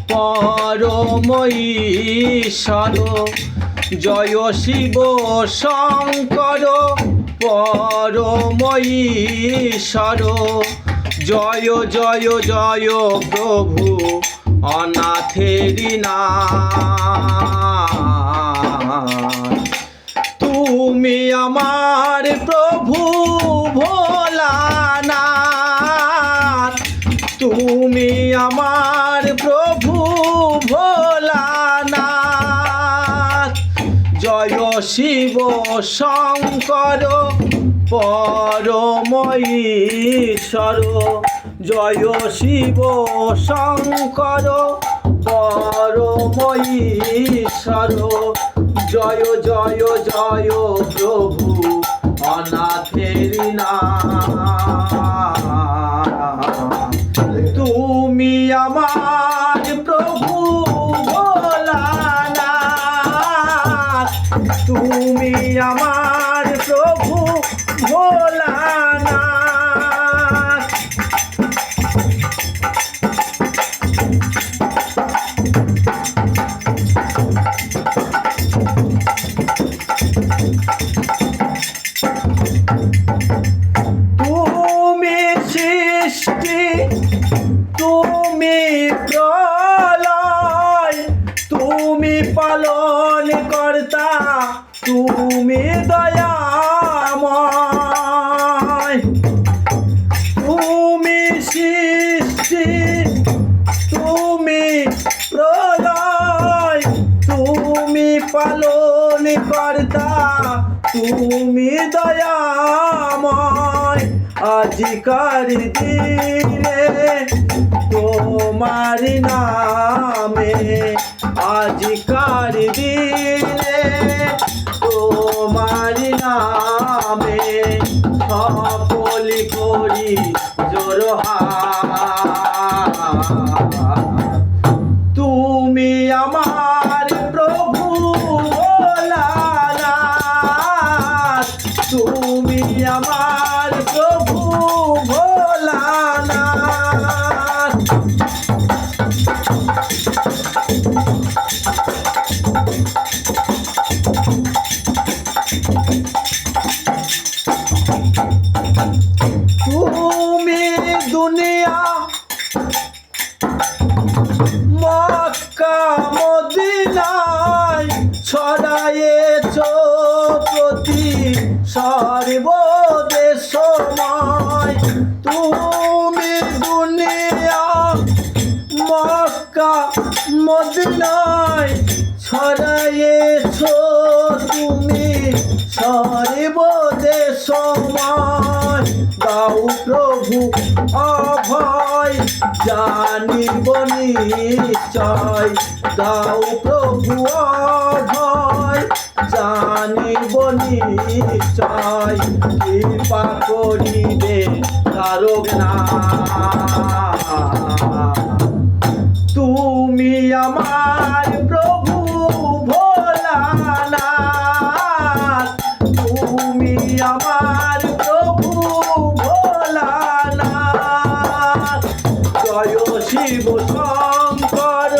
পরম ঈশ্বর জয় শিব শঙ্কর পরম ঈশ্বর জয় জয় জয় প্রভু অনাথেরি নাথ তুমি আমার প্রভু ভোলানাথ তুমি আমার প্রভু ভোলানাথ জয় শিব শঙ্কর পরম ঈশ্বর জয় শিব শঙ্কর পরম ঈশ্বর জয় জয় জয় প্রভু অনাথেরি নাথ তুমি আমার প্রভু ভোলানাথ তুমি আমার প্রভু ভোলানাথ তুমি সৃষ্টি তুমি প্রলয় তুমি পালন কর্তা তুমি দয়াময় তুমি সৃষ্টি তুমি প্রলয় তুমি পালন কর্তা তুমি দয়াময় আজিকার দিনে তোমার নামে আজিকার দিনে তোমার নামে সকলি করি জোরহার তুমি আমার প্রভু ভোলানাথ তুমি আমার প্রভু ভোলানাথ তুমি দুনিয়া মক্কা মদিনায় ছড়ায়েছ প্রতি সর্বদেশময় তুমি দুনিয়া মক্কা মদিনায় ছড়ায়েছ তুমি সর্বদেশময় দাও প্রভু অভয় জানিব নিশ্চয় দাও প্রভু অভয় জানিব নিশ্চয় কৃপা করিবে কারক না তুমি আমার